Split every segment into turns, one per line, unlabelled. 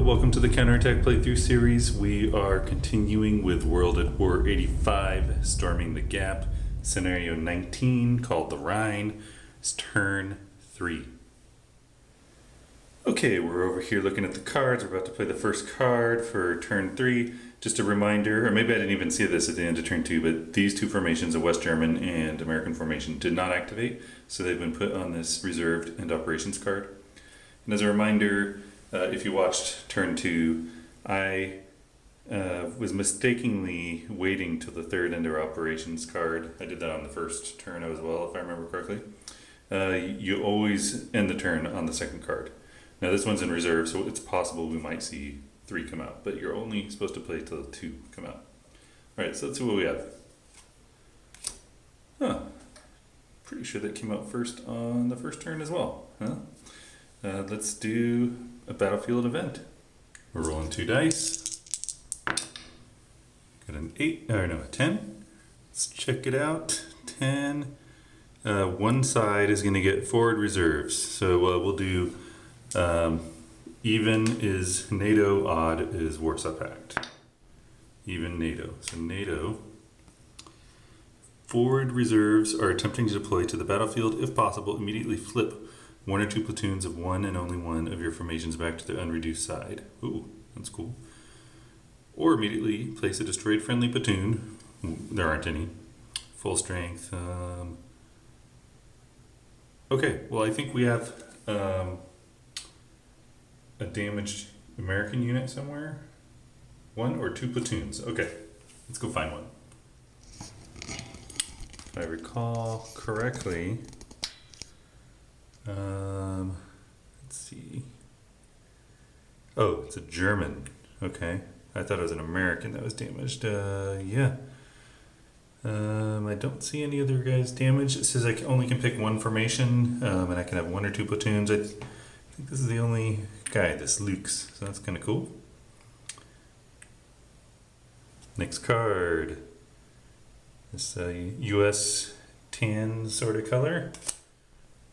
welcome to the Counterattack Playthrough Series. We are continuing with World at War 85, Storming the Gap, Scenario 19, called the Rhine. It's turn 3. Okay, we're over here looking at the cards. We're about to play the first card for turn 3. Just a reminder, or maybe I didn't even see this at the end of turn 2, but these two formations, a West German and American formation, did not activate, so they've been put on this reserved and operations card. And as a reminder, if you watched turn 2, I was mistakenly waiting till the third ender operations card. I did that on the first turn as well, if I remember correctly. You always end the turn on the second card. Now this one's in reserve, so it's possible we might see 3 come out, but you're only supposed to play till 2 come out. Alright, so let's see what we have. Huh. Pretty sure that came out first on the first turn as well. Huh? Let's do a battlefield event. We're rolling 2 dice. Got an 8, or no, a 10. Let's check it out. 10. One side is going to get forward reserves. So we'll do even is NATO, odd is Warsaw Pact. Even NATO. So NATO. Forward reserves are attempting to deploy to the battlefield. If possible, immediately flip 1 or 2 platoons of one and only one of your formations back to the unreduced side. Ooh, that's cool. Or immediately place a destroyed friendly platoon. There aren't any. Full strength. Okay, well I think we have a damaged American unit somewhere. 1 or 2 platoons. Okay, let's go find one. If I recall correctly, let's see. Oh, it's a German. Okay, I thought it was an American that was damaged. Yeah. I don't see any other guys damaged. It says I only can pick 1 formation, and I can have 1 or 2 platoons. I think this is the only guy, this Luke's, so that's kind of cool. Next card. This US tan sort of color.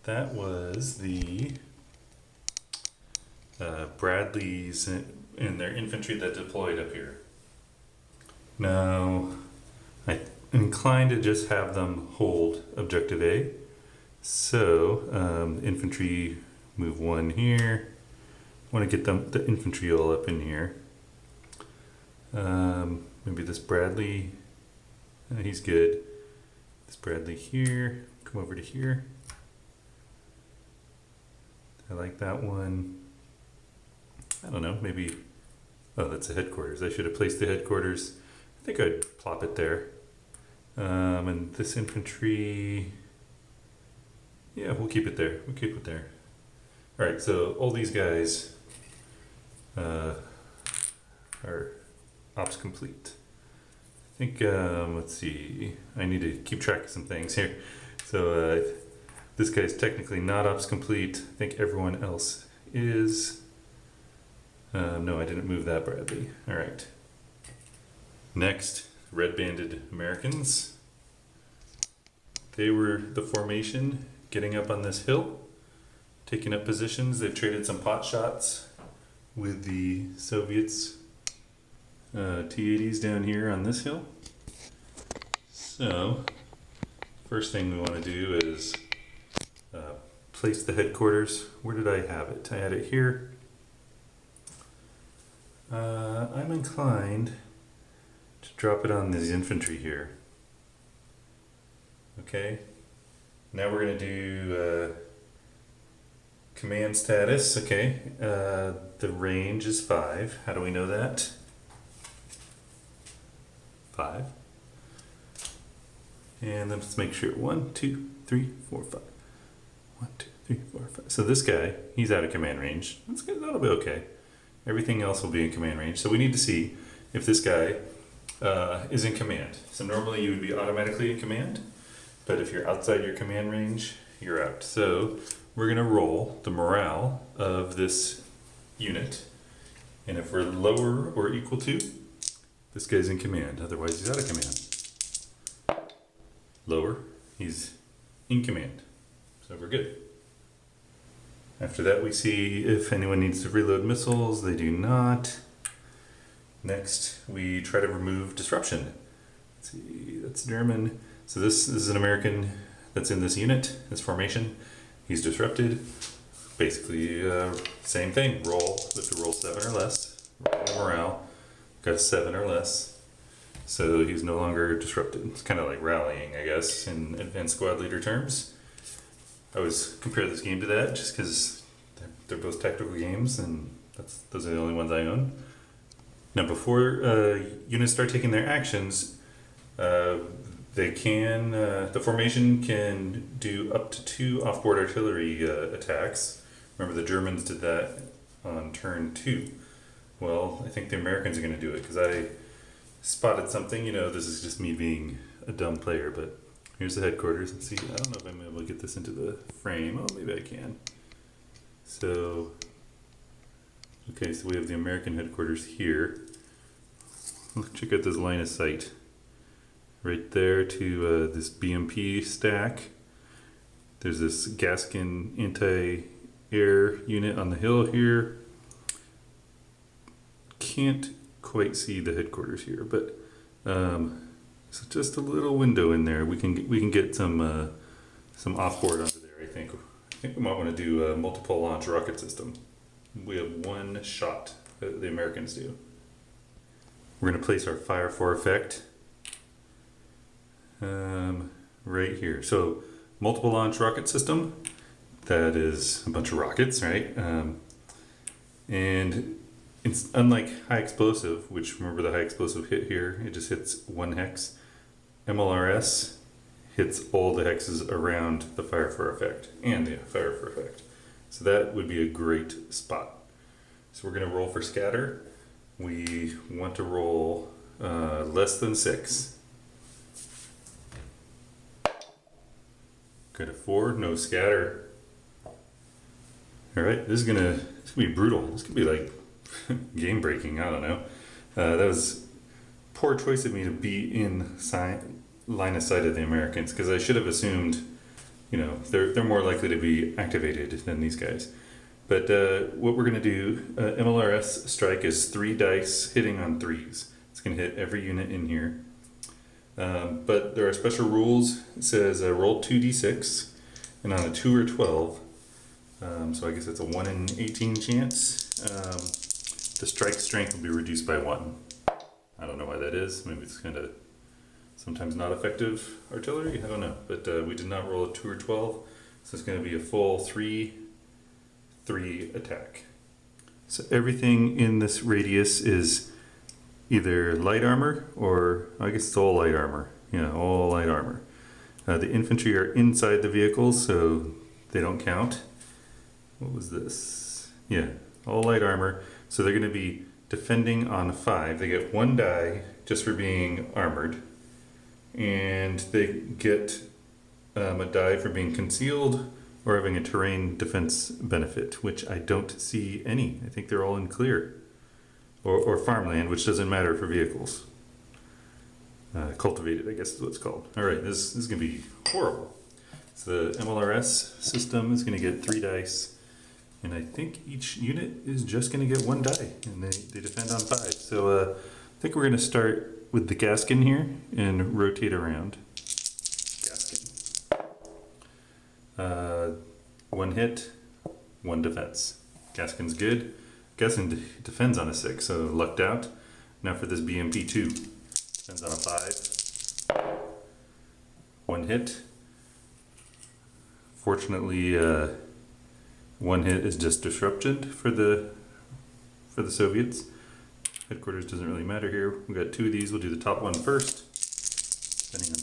That was the Bradleys and their infantry that deployed up here. Now, I'm inclined to just have them hold objective A. So, infantry move 1 here. Want to get the infantry all up in here. Maybe this Bradley, he's good. This Bradley here, come over to here. I like that one. I don't know, maybe, oh, that's the headquarters. I should have placed the headquarters. I think I'd plop it there. And this infantry, yeah, we'll keep it there. We'll keep it there. All right, so all these guys are ops complete. I think, let's see, I need to keep track of some things here. So this guy's technically not ops complete. I think everyone else is. No, I didn't move that Bradley. All right. Next, red banded Americans. They were the formation getting up on this hill, taking up positions. They've traded some pot shots with the Soviets. T-80s down here on this hill. So, first thing we want to do is place the headquarters. Where did I have it? I had it here. I'm inclined to drop it on this infantry here. Okay. Now we're going to do command status. Okay. The range is 5. How do we know that? 5. And then let's make sure 1, 2, 3, 4, 5. 1, 2, 3, 4, 5. So this guy, he's out of command range. That's good. That'll be okay. Everything else will be in command range. So we need to see if this guy is in command. So normally you would be automatically in command, but if you're outside your command range, you're out. So we're going to roll the morale of this unit. And if we're lower or equal to, this guy's in command, otherwise he's out of command. Lower, he's in command. So we're good. After that, we see if anyone needs to reload missiles. They do not. Next, we try to remove disruption. Let's see, that's German. So this is an American that's in this unit, this formation. He's disrupted. Basically, same thing. Roll. We have to roll 7 or less. Roll morale. Got 7 or less. So he's no longer disrupted. It's kind of like rallying, I guess, in advanced squad leader terms. I always compare this game to that just because they're both tactical games and those are the only ones I own. Now before units start taking their actions, they can, the formation can do up to 2 offboard artillery attacks. Remember the Germans did that on turn 2. Well, I think the Americans are going to do it because I spotted something, this is just me being a dumb player, but here's the headquarters. Let's see, I don't know if I'm able to get this into the frame. Oh, maybe I can. So, okay, so we have the American headquarters here. Check out this line of sight. Right there to this BMP stack. There's this Gaskin anti-air unit on the hill here. Can't quite see the headquarters here, but so just a little window in there. We can get some offboard under there. I think we might want to do a multiple launch rocket system. We have 1 shot. The Americans do. We're going to place our fire for effect right here. So multiple launch rocket system. That is a bunch of rockets, right? And it's unlike high explosive, which remember the high explosive hit here, it just hits 1 hex. MLRS hits all the hexes around the fire for effect and the fire for effect. So that would be a great spot. So we're going to roll for scatter. We want to roll less than 6. Got a 4, no scatter. All right, this is gonna be brutal. This could be like game breaking. I don't know. That was poor choice of me to be in line of sight of the Americans because I should have assumed, they're more likely to be activated than these guys. But what we're gonna do, MLRS strike is 3 dice hitting on 3s. It's gonna hit every unit in here. But there are special rules. It says roll 2d6, and on a 2 or 12, so I guess it's a 1 in 18 chance, the strike strength will be reduced by 1. I don't know why that is. Maybe it's kind of sometimes not effective artillery. I don't know. But we did not roll a 2 or 12, so it's going to be a full 3 attack. So everything in this radius is either light armor or I guess it's all light armor. Yeah, all light armor. The infantry are inside the vehicles, so they don't count. What was this? Yeah, all light armor. So they're going to be defending on 5. They get 1 die just for being armored, and they get a die for being concealed or having a terrain defense benefit, which I don't see any. I think they're all in clear. Or farmland, which doesn't matter for vehicles. Cultivated, I guess is what it's called. All right, this is going to be horrible. So the MLRS system is going to get 3 dice, and I think each unit is just going to get 1 die, and they defend on 5. So I think we're going to start with the Gaskin here and rotate around. Gaskin. 1 hit, 1 defense. Gaskin's good. Gaskin defends on a 6, so lucked out. Now for this BMP 2, defends on a 5. 1 hit. Fortunately, 1 hit is just disrupted for the Soviets. Headquarters doesn't really matter here. We got 2 of these. We'll do the top one first. Defending on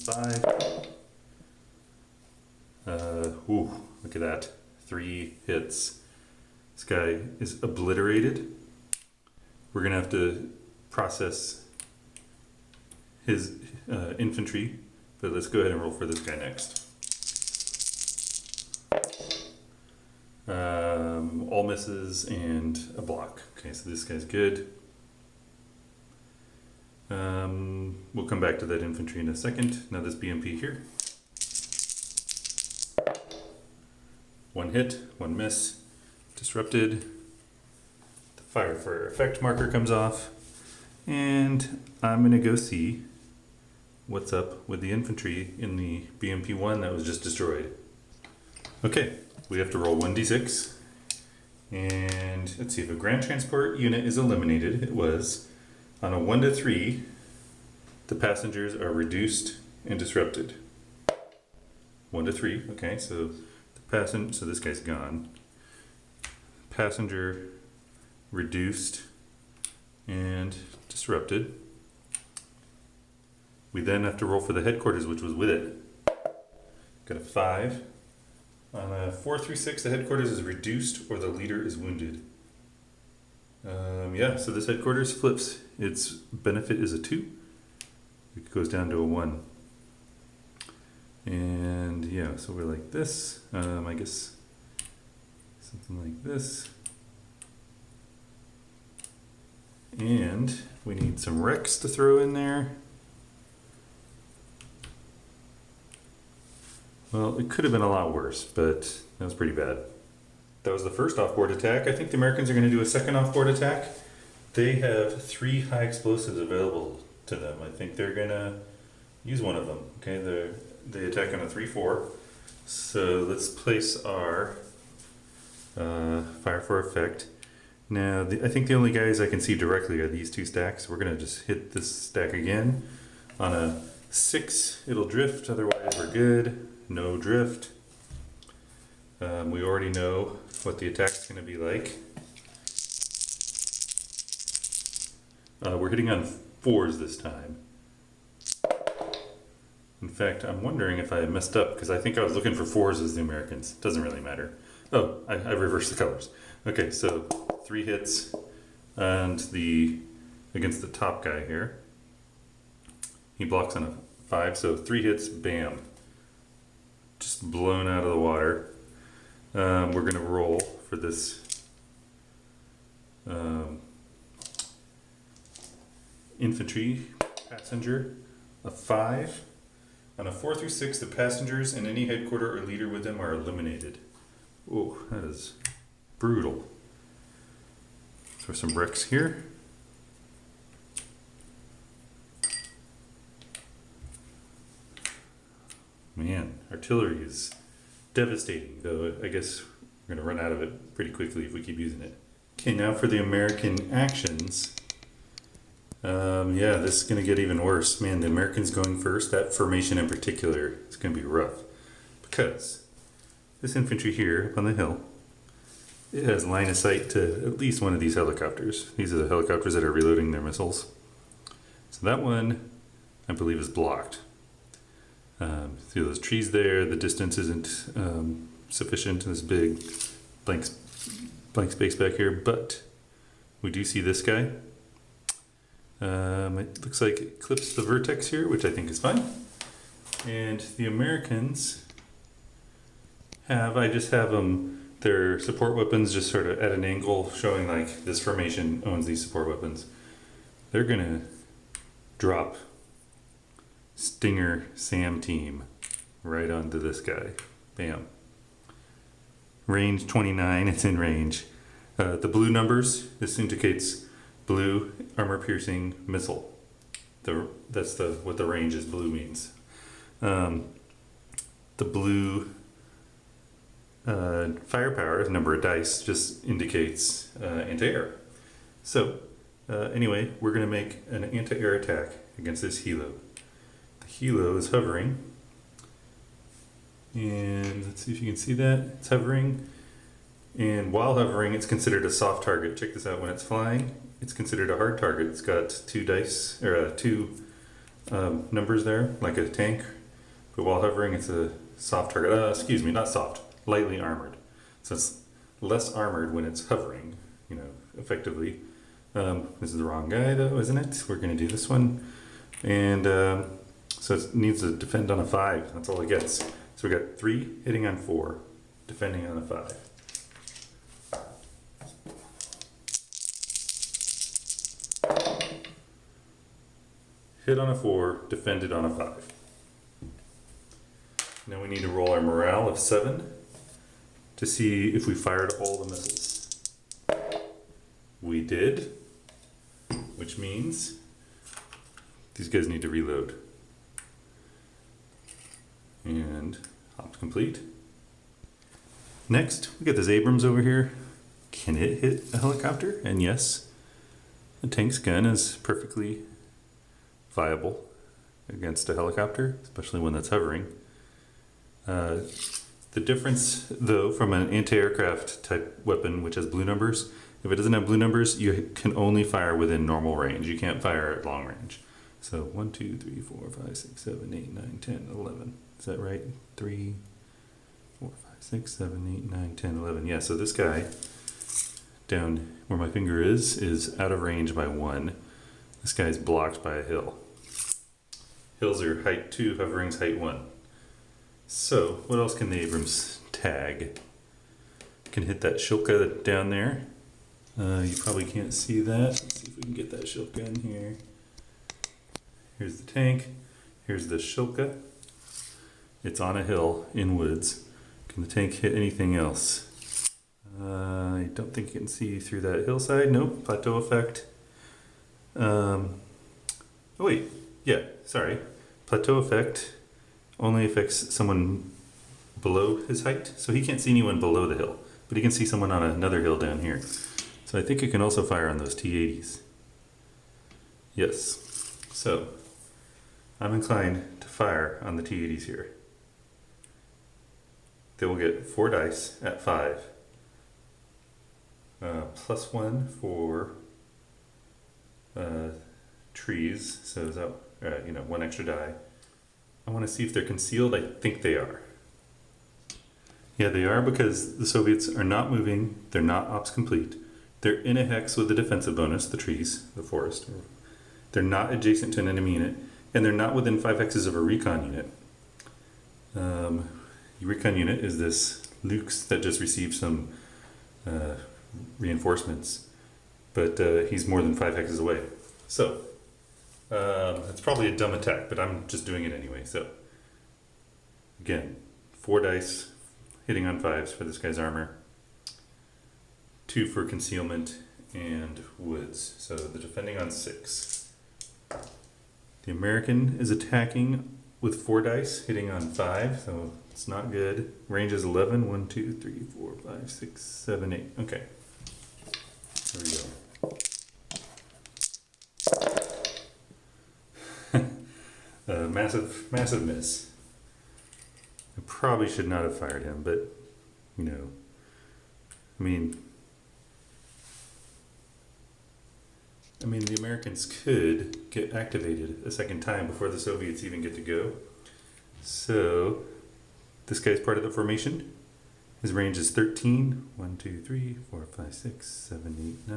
5. Ooh, look at that. 3 hits. This guy is obliterated. We're gonna have to process his infantry, but let's go ahead and roll for this guy next. All misses and a block. Okay, so this guy's good. We'll come back to that infantry in a second. Now this BMP here. 1 hit, 1 miss. disrupted. The fire for effect marker comes off. And I'm gonna go see what's up with the infantry in the BMP-1 that was just destroyed. Okay, we have to roll 1d6. And let's see, if a ground transport unit is eliminated, it was on a 1 to 3, the passengers are reduced and disrupted. 1 to 3, okay, so so this guy's gone. Passenger reduced and disrupted. We then have to roll for the headquarters, which was with it. Got a 5. On a 4 through 6, the headquarters is reduced or the leader is wounded. Yeah, so this headquarters flips. Its benefit is a 2. It goes down to a 1. And yeah, so we're like this. I guess something like this. And we need some wrecks to throw in there. Well, it could have been a lot worse, but that was pretty bad. That was the first offboard attack. I think the Americans are going to do a second offboard attack. They have 3 high explosives available to them. I think they're going to use one of them. Okay, they attack on a 3-4. So let's place our fire for effect. Now, I think the only guys I can see directly are these 2 stacks. We're going to just hit this stack again. On a 6, it'll drift, otherwise we're good. No drift. We already know what the attack's going to be like. We're hitting on 4s this time. In fact, I'm wondering if I messed up, because I think I was looking for 4s as the Americans. Doesn't really matter. Oh, I reversed the colors. Okay, so 3 hits and against the top guy here. He blocks on a 5, so 3 hits, bam. Just blown out of the water. We're going to roll for this infantry passenger, a 5. On a 4 through 6, the passengers and any headquarter or leader with them are eliminated. Oh, that is brutal. Throw some bricks here. Man, artillery is devastating, though I guess we're going to run out of it pretty quickly if we keep using it. Okay, now for the American actions. Yeah, this is going to get even worse. Man, the Americans going first, that formation in particular, is going to be rough. Because this infantry here up on the hill, it has line of sight to at least one of these helicopters. These are the helicopters that are reloading their missiles. So that one, I believe, is blocked. See those trees there, the distance isn't sufficient, this big blank space back here, but we do see this guy. It looks like it clips the vertex here, which I think is fine. And the Americans I just have them, their support weapons just sort of at an angle, showing like this formation owns these support weapons. They're gonna drop Stinger Sam team right onto this guy. Bam. Range 29, it's in range. The blue numbers, this indicates blue armor piercing missile. That's what the range is, blue means. The blue firepower, number of dice, just indicates anti-air. So anyway, we're going to make an anti-air attack against this helo. The helo is hovering, and let's see if you can see that. It's hovering, and while hovering, it's considered a soft target. Check this out. When it's flying, it's considered a hard target. It's got 2 dice, or 2 numbers there, like a tank. But while hovering, it's a soft target. Excuse me, not soft, lightly armored. So it's less armored when it's hovering, effectively. This is the wrong guy, though, isn't it? We're going to do this one. And so it needs to defend on a 5. That's all it gets. So we got 3 hitting on 4, defending on a 5. Hit on a 4, defended on a 5. Now we need to roll our morale of 7 to see if we fired all the missiles. we did, which means these guys need to reload. And ops complete. Next, we got this Abrams over here. Can it hit a helicopter? And yes, the tank's gun is perfectly viable against a helicopter, especially one that's hovering. The difference, though, from an anti-aircraft type weapon, which has blue numbers, if it doesn't have blue numbers, you can only fire within normal range. You can't fire at long range. So 1, 2, 3, 4, 5, 6, 7, 8, 9, 10, 11. Is that right? 3, 4, 5, 6, 7, 8, 9, 10, 11. Yeah, so this guy down where my finger is out of range by 1. This guy's blocked by a hill. Hills are height 2, hovering's height 1. So, what else can the Abrams tag? Can hit that Shilka down there. You probably can't see that. Let's see if we can get that Shilka in here. Here's the tank. Here's the Shilka. It's on a hill in woods. Can the tank hit anything else? I don't think you can see through that hillside. Nope, plateau effect. Oh wait, yeah, sorry. Plateau effect only affects someone below his height, so he can't see anyone below the hill, but he can see someone on another hill down here. So I think you can also fire on those T-80s. Yes, so I'm inclined to fire on the T-80s here. They will get 4 dice at 5. +1 for trees, so is that, 1 extra die. I want to see if they're concealed. I think they are. Yeah, they are, because the Soviets are not moving, they're not ops complete. They're in a hex with the defensive bonus, the trees, the forest. They're not adjacent to an enemy unit, and they're not within 5 hexes of a recon unit. The recon unit is this Luke's that just received some reinforcements, but he's more than 5 hexes away. So, it's probably a dumb attack, but I'm just doing it anyway. So, again, 4 dice hitting on 5s for this guy's armor, 2 for concealment and woods. So the defending on 6. The American is attacking with 4 dice, hitting on 5, so it's not good. Range is 11. 1, 2, 3, 4, 5, 6, 7, 8. Okay. There we go. Massive miss. I probably should not have fired him, but I mean the Americans could get activated a second time before the Soviets even get to go. So this guy's part of the formation. His range is 13. 1, 2, 3, 4, 5, 6, 7, 8,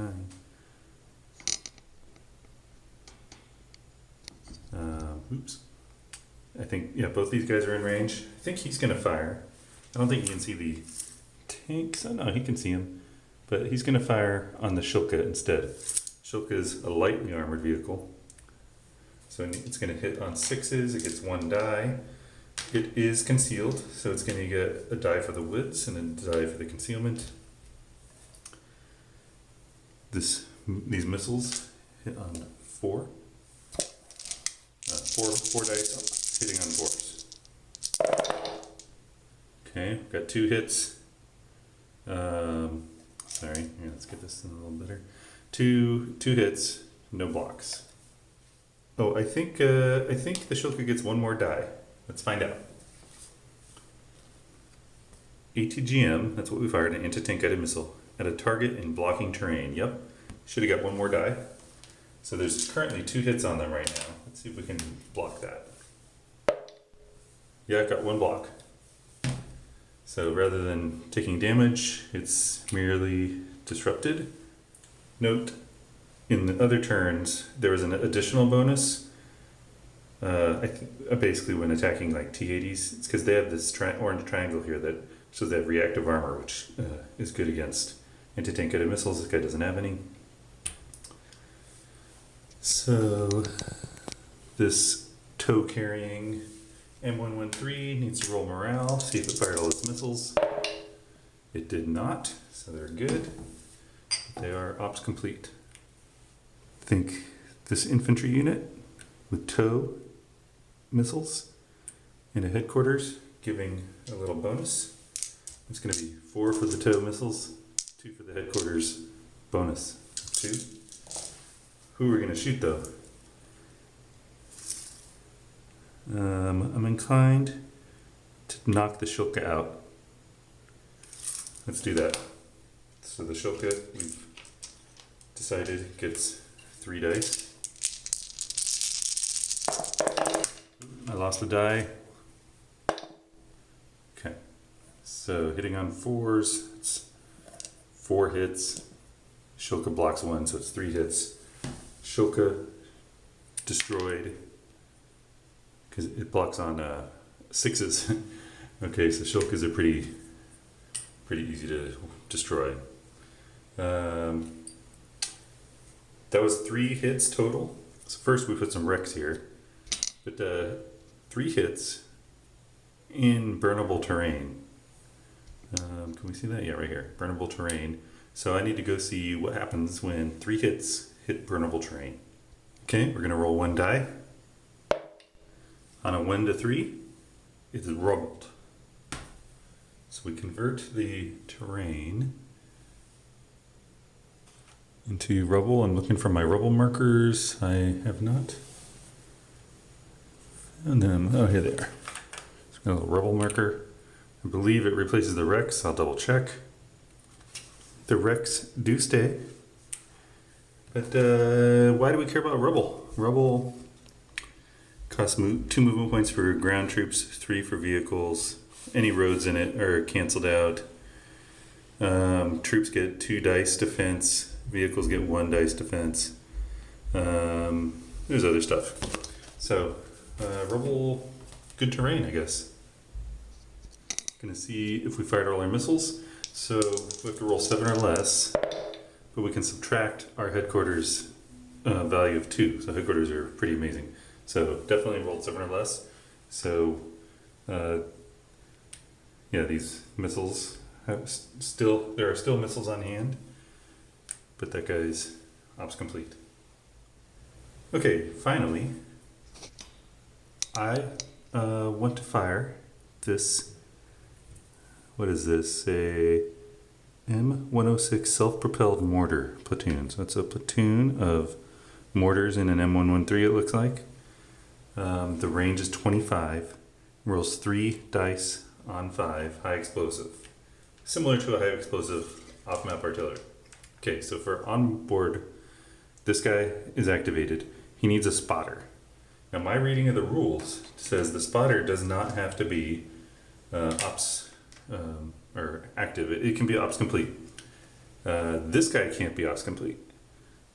9. Oops. I think, yeah, both these guys are in range. I think he's going to fire. I don't think he can see the tanks. Oh, no, he can see him. But he's going to fire on the Shilka instead. Shilka is a lightly armored vehicle. So it's going to hit on 6s. It gets 1 die. It is concealed, so it's going to get a die for the woods and a die for the concealment. These missiles hit on 4. 4 dice hitting on 4s. Okay, got 2 hits. Sorry, here, let's get this in a little better. Two hits, no blocks. Oh, I think the Shilka gets 1 more die. Let's find out. ATGM, that's what we fired, an anti-tank guided missile at a target in blocking terrain. Yep, should have got 1 more die. So there's currently 2 hits on them right now. Let's see if we can block that. Yeah, I got 1 block. So rather than taking damage, it's merely disrupted. Note, in the other turns, there was an additional bonus. Basically when attacking like T-80s, it's because they have this orange triangle here that shows they have reactive armor, which is good against anti-tank guided missiles. This guy doesn't have any. So this tow-carrying M113 needs to roll morale, see if it fired all its missiles. It did not, so they're good. They are ops complete. Think this infantry unit with tow missiles in a headquarters, giving a little bonus. It's going to be 4 for the tow missiles, 2 for the headquarters bonus. 2. Who are we going to shoot though? I'm inclined to knock the Shilka out. Let's do that. So the Shilka, we've decided, gets 3 dice. I lost a die. Okay. So hitting on 4s, it's 4 hits. Shilka blocks 1, so it's 3 hits. Shilka destroyed because it blocks on 6s. Okay, so Shilkas are pretty easy to destroy. That was 3 hits total. So first we put some wrecks here, but 3 hits in burnable terrain. Can we see that? Yeah, right here, burnable terrain. So I need to go see what happens when 3 hits hit burnable terrain. Okay, we're gonna roll 1 die. On a 1 to 3, it's rubbled. So we convert the terrain into rubble. I'm looking for my rubble markers. I have not found them. Oh, here they are. So got a little rubble marker. I believe it replaces the wrecks. I'll double check. The wrecks do stay. But why do we care about rubble? Rubble costs 2 movement points for ground troops, 3 for vehicles. Any roads in it are canceled out. Troops get 2 dice defense. Vehicles get 1 dice defense. There's other stuff. So, rubble, good terrain, I guess. Gonna see if we fired all our missiles. So we have to roll 7 or less, but we can subtract our headquarters value of 2. So headquarters are pretty amazing. So definitely rolled 7 or less. So yeah, these missiles have there are still missiles on hand, but that guy's ops complete. Okay, finally, I want to fire this. What is this? A M106 self-propelled mortar platoon. So it's a platoon of mortars in an M113, it looks like. The range is 25. Rolls 3 dice on 5, high explosive. Similar to a high explosive off-map artillery. Okay, so for on board, this guy is activated. He needs a spotter. Now my reading of the rules says the spotter does not have to be ops or active. It can be ops complete. This guy can't be ops complete,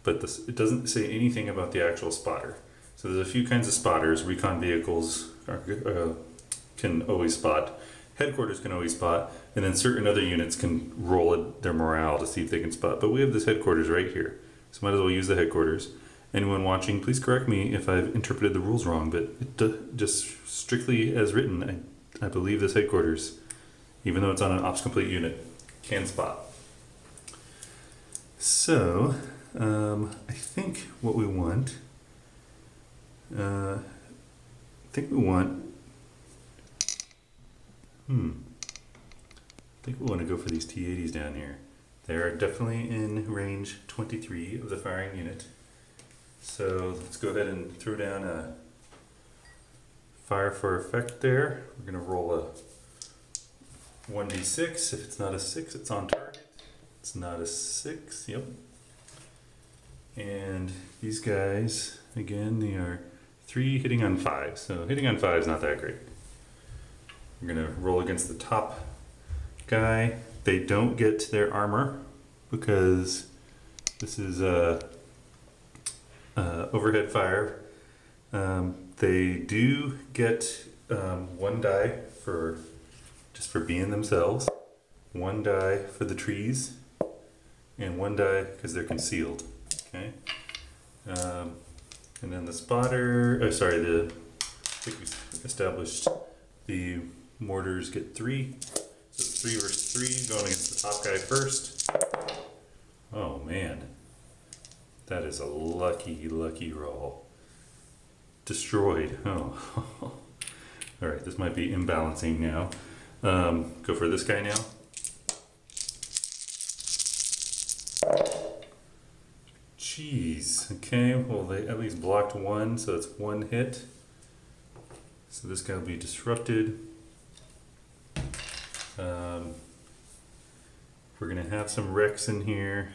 but it doesn't say anything about the actual spotter. So there's a few kinds of spotters. Recon vehicles can always spot. Headquarters can always spot, and then certain other units can roll their morale to see if they can spot. But we have this headquarters right here, so might as well use the headquarters. Anyone watching, please correct me if I've interpreted the rules wrong, but just strictly as written, I believe this headquarters, even though it's on an ops complete unit, can spot. So, I think what we want, I think we want to go for these T-80s down here. They are definitely in range 23 of the firing unit. So let's go ahead and throw down a fire for effect there. We're going to roll a 1d6. If it's not a 6, it's on target. It's not a 6, yep. And these guys, again, they are 3 hitting on 5. So hitting on 5 is not that great. We're going to roll against the top guy. They don't get their armor because this is overhead fire. They do get 1 die for being themselves, 1 die for the trees, and 1 die because they're concealed. Okay, and then the spotter. I think we established the mortars get 3. So 3 versus 3, going against the top guy first. Oh man, that is a lucky, lucky roll. Destroyed. Oh. All right, this might be imbalancing now. Go for this guy now. Jeez. Okay, well they at least blocked one, so it's one hit. So this guy will be disrupted. We're gonna have some wrecks in here.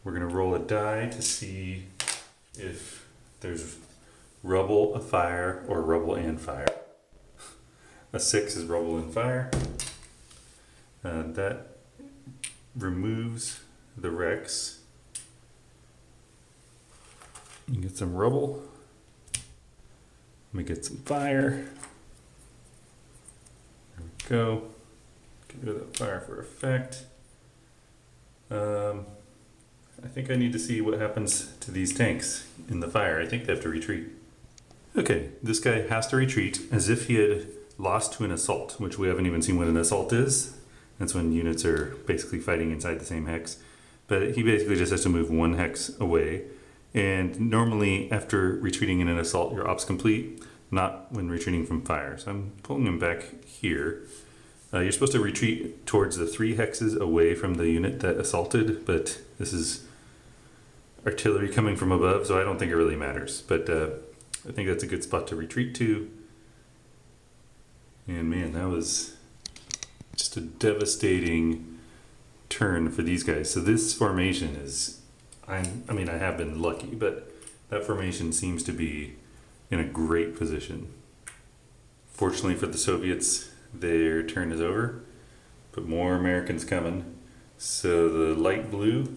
We're gonna roll a die to see if there's rubble, a fire, or rubble and fire. A 6 is rubble and fire. That removes the wrecks. You get some rubble. Let me get some fire. There we go. Get rid of that fire for effect. I think I need to see what happens to these tanks in the fire. I think they have to retreat. Okay, this guy has to retreat as if he had lost to an assault, which we haven't even seen what an assault is. That's when units are basically fighting inside the same hex. But he basically just has to move one hex away. And normally after retreating in an assault, your op's complete, not when retreating from fire. So I'm pulling him back here. You're supposed to retreat towards the 3 hexes away from the unit that assaulted, but this is artillery coming from above, so I don't think it really matters. But I think that's a good spot to retreat to. And man, that was just a devastating turn for these guys. So this formation is, I mean, I have been lucky, but that formation seems to be in a great position. Fortunately for the Soviets, their turn is over, but more Americans coming. So the light blue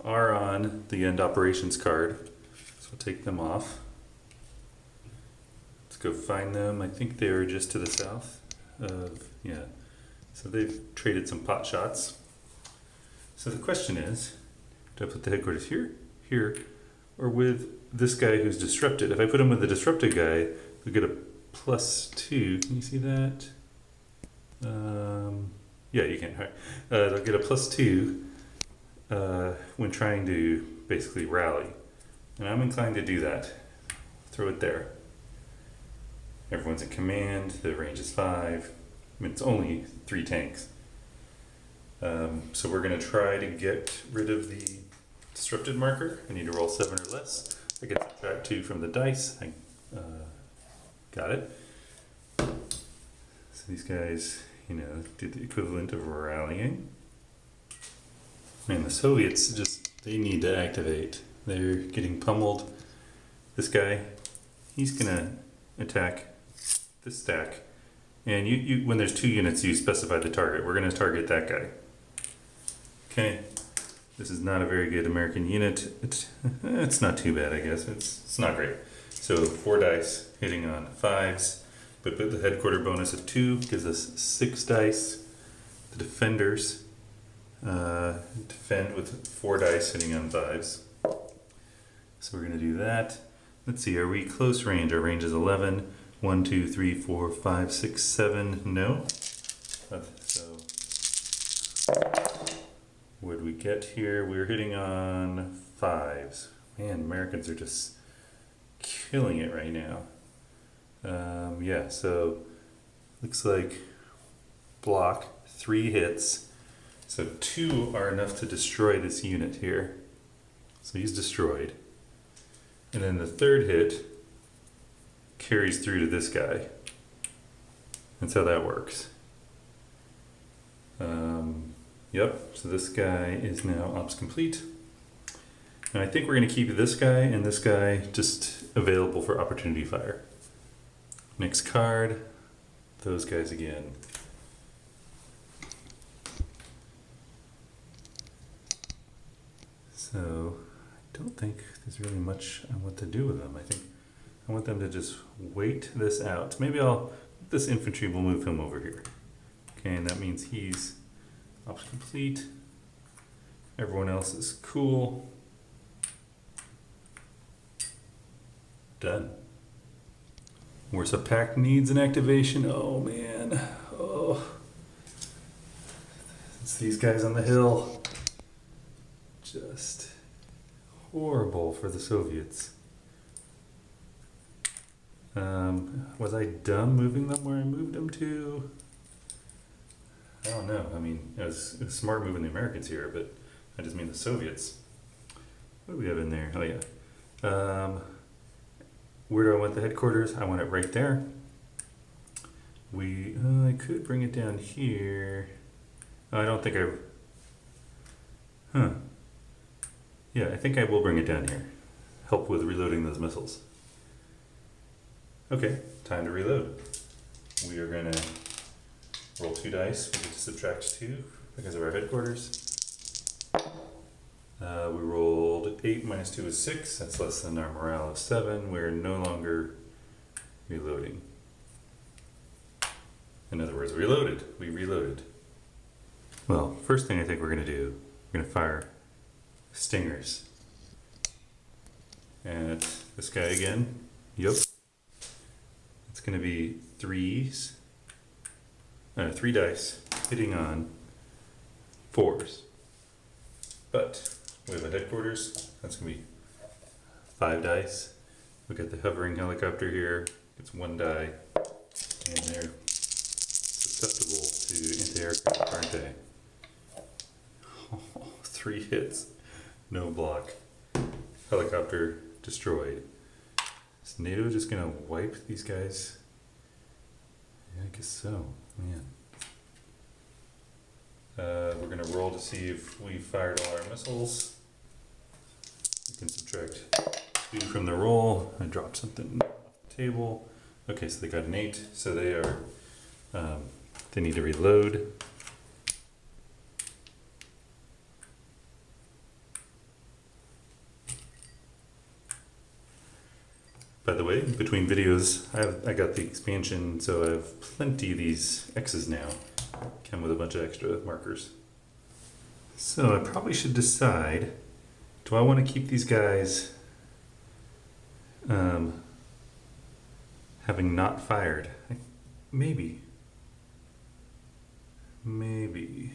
are on the end operations card. So we'll take them off. Let's go find them. I think they're just to the south of, yeah. So they've traded some pot shots. So the question is, do I put the headquarters here, or with this guy who's disrupted? If I put him with the disrupted guy, we'll get a +2. Can you see that? Yeah, you can. Right. They'll get a +2 when trying to basically rally. And I'm inclined to do that. Throw it there. Everyone's in command. The range is 5. I mean, it's only 3 tanks. So we're going to try to get rid of the disrupted marker. I need to roll 7 or less. I can subtract 2 from the dice. I got it. So these guys, you know, did the equivalent of rallying. Man, the Soviets they need to activate. They're getting pummeled. This guy, he's gonna attack this stack. And you when there's 2 units, you specify the target. We're gonna target that guy. Okay, this is not a very good American unit. It's not too bad, I guess. It's not great. So 4 dice hitting on 5s, but the headquarter bonus of 2 gives us 6 dice. The defenders defend with 4 dice hitting on 5s. So we're going to do that. Let's see, are we close range? Our range is 11. 1, 2, 3, 4, 5, 6, 7. No. So what did we get here? We're hitting on 5s. Man, Americans are just killing it right now. Yeah, so looks like block 3 hits. So 2 are enough to destroy this unit here. So he's destroyed. And then the 3rd hit carries through to this guy. That's how that works. Yep, so this guy is now ops complete. And I think we're going to keep this guy and this guy just available for opportunity fire. Next card, those guys again. So I don't think there's really much I want to do with them. I think I want them to just wait this out. Maybe this infantry will move him over here. Okay, and that means he's ops complete. Everyone else is cool. Done. Warsaw Pact needs an activation. Oh man. Oh. It's these guys on the hill. Just horrible for the Soviets. Was I dumb moving them where I moved them to? I don't know. I mean, it was smart moving the Americans here, but I just mean the Soviets. What do we have in there? Oh yeah. Where do I want the headquarters? I want it right there. I could bring it down here. I don't think Yeah, I think I will bring it down here. Help with reloading those missiles. Okay, time to reload. We are gonna roll 2 dice. We get to subtract 2 because of our headquarters. We rolled 8 minus 2 is 6. That's less than our morale of 7. We're no longer reloading. In other words, reloaded. We reloaded. Well, first thing I think we're going to do, we're going to fire stingers. And this guy again. Yep. It's going to be 3 dice hitting on 4s. But we have a headquarters. That's going to be 5 dice. We got the hovering helicopter here. It's 1 die. And they're susceptible to anti-aircraft, aren't they? Oh, 3 hits. No block. Helicopter destroyed. Is NATO just gonna wipe these guys? Yeah, I guess so. Man. We're gonna roll to see if we fired all our missiles. We can subtract 2 from the roll. I dropped something off the table. Okay, so they got an 8. So they are, they need to reload. By the way, between videos, I got the expansion, so I have plenty of these X's now. Come with a bunch of extra markers. So I probably should decide, do I want to keep these guys having not fired? Maybe. I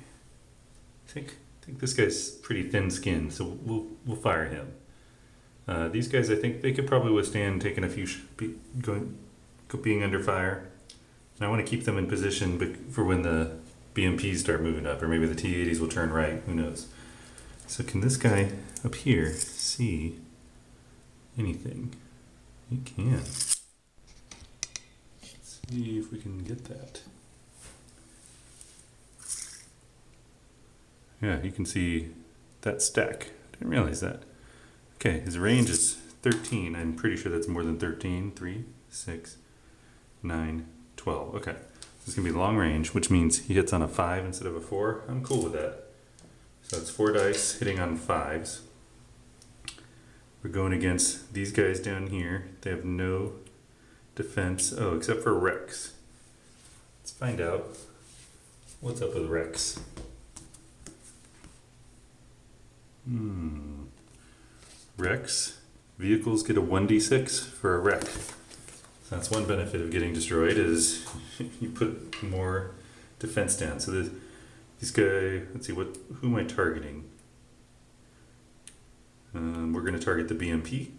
think this guy's pretty thin-skinned, so we'll fire him. These guys, I think they could probably withstand taking a few being under fire. And I want to keep them in position for when the BMPs start moving up, or maybe the T-80s will turn right. Who knows? So can this guy up here see anything? He can. Let's see if we can get that. Yeah, you can see that stack. I didn't realize that. Okay, his range is 13. I'm pretty sure that's more than 13. 3, 6, 9, 12. Okay, so it's going to be long range, which means he hits on a 5 instead of a 4. I'm cool with that. So it's 4 dice hitting on 5s. We're going against these guys down here. They have no defense. Oh, except for Rex. Let's find out what's up with Rex. Rex, vehicles get a 1d6 for a wreck. So that's one benefit of getting destroyed, is you put more defense down. So this guy, let's see, who am I targeting? We're going to target the BMP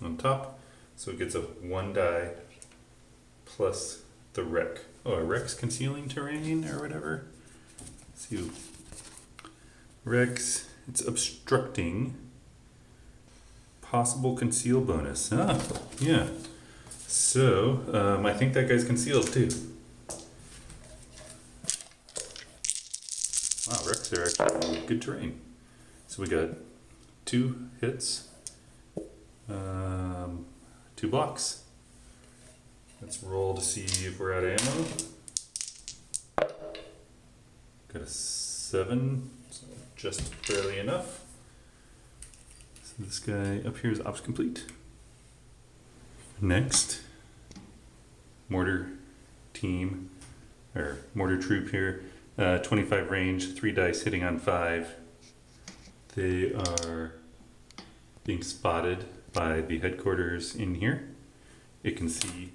on top. So it gets a 1 die plus the wreck. Oh, a wreck's concealing terrain or whatever. Let's see. Rex, it's obstructing. Possible conceal bonus. Ah, yeah. So, I think that guy's concealed too. Wow, Rex are actually good terrain. So we got 2 hits, 2 blocks. Let's roll to see if we're out of ammo. Got a 7, so just barely enough. So this guy up here is ops complete. Next, mortar team, or mortar troop here. 25 range, 3 dice hitting on 5. They are being spotted by the headquarters in here. It can see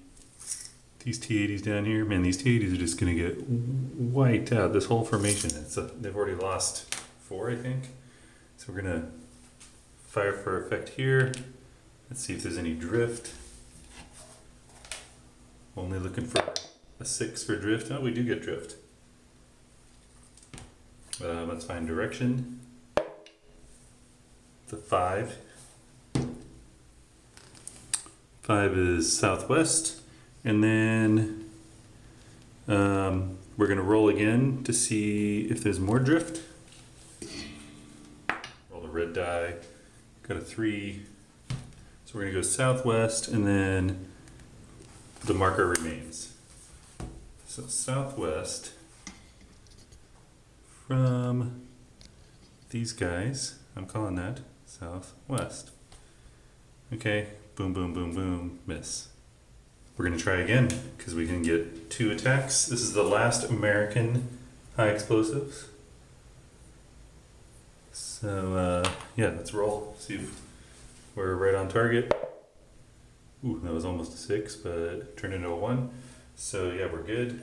These T-80s down here, man, these T-80s are just gonna get wiped out. This whole formation, they've already lost 4, I think. So we're gonna fire for effect here. Let's see if there's any drift. Only looking for a 6 for drift. Oh, we do get drift. Let's find direction. The 5. 5 is southwest. And then we're going to roll again to see if there's more drift. Roll a red die. Got a 3. So we're going to go southwest, and then the marker remains. So southwest from these guys, I'm calling that southwest. Okay, boom, boom, boom, boom, miss. We're going to try again because we can get 2 attacks. This is the last American high explosives. So yeah, let's roll. See if we're right on target. Ooh, that was almost a 6, but turned into a 1. So yeah, we're good.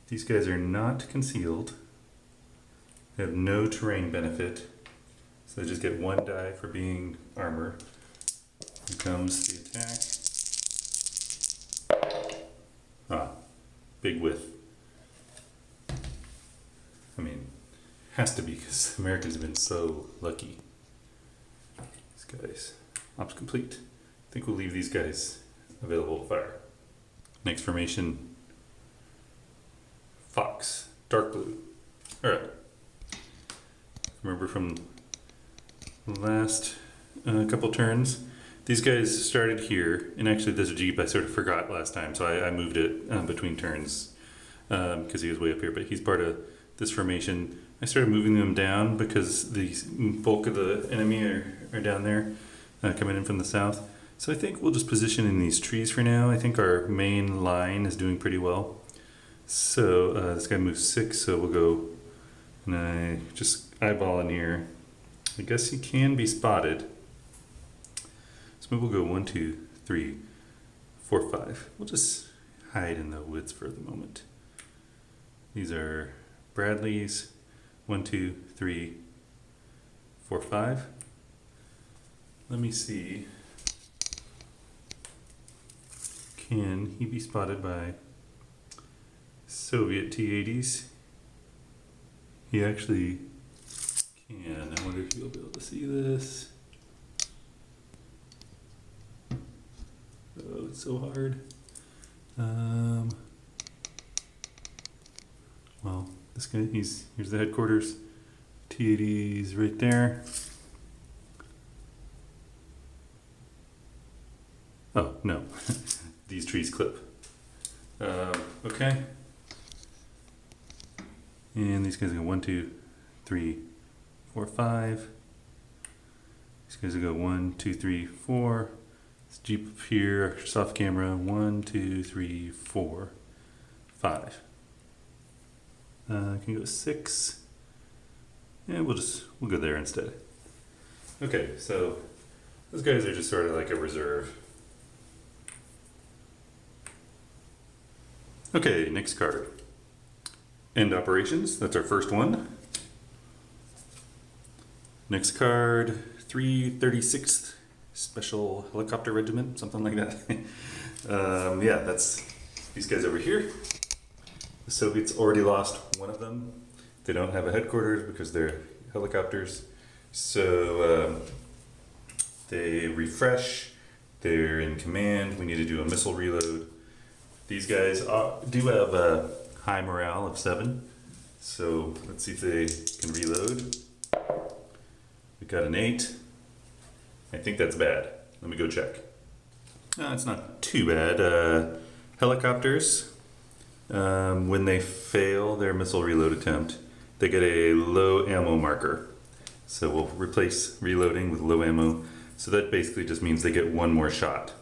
These guys are not concealed. They have no terrain benefit. So they just get 1 die for being armor. Here comes the attack. Ah, big whiff. I mean, has to be because Americans have been so lucky. These guys, ops complete. I think we'll leave these guys available to fire. Next formation, Fox, dark blue. All right. Remember from the last couple turns, these guys started here, and actually there's a Jeep I sort of forgot last time, so I moved it between turns because he was way up here, but he's part of this formation. I started moving them down because the bulk of the enemy are down there coming in from the south. So I think we'll just position in these trees for now. I think our main line is doing pretty well. So this guy moves 6, so we'll go, and I just eyeball in here. I guess he can be spotted. So maybe we'll go 1, 2, 3, 4, 5. We'll just hide in the woods for the moment. These are Bradleys. 1, 2, 3, 4, 5. Let me see. Can he be spotted by Soviet T-80s? He actually can. I wonder if you'll be able to see this. Oh, it's so hard. Well, this guy, here's the headquarters. T-80s right there. Oh, no. These trees clip. Okay. And these guys go 1, 2, 3, 4, 5. These guys will go 1, 2, 3, 4. This Jeep up here, soft camera, 1, 2, 3, 4, 5. Can go 6. And we'll go there instead. Okay, so those guys are just sort of like a reserve. Okay, next card. End operations, that's our first one. Next card, 336th Special Helicopter Regiment, something like that. Yeah, that's these guys over here. The Soviets already lost one of them. They don't have a headquarters because they're helicopters. So they refresh, they're in command, we need to do a missile reload. These guys do have a high morale of 7, so let's see if they can reload. We got an 8. I think that's bad. Let me go check. No, it's not too bad. Helicopters, when they fail their missile reload attempt, they get a low ammo marker. So we'll replace reloading with low ammo. So that basically just means they get 1 more shot.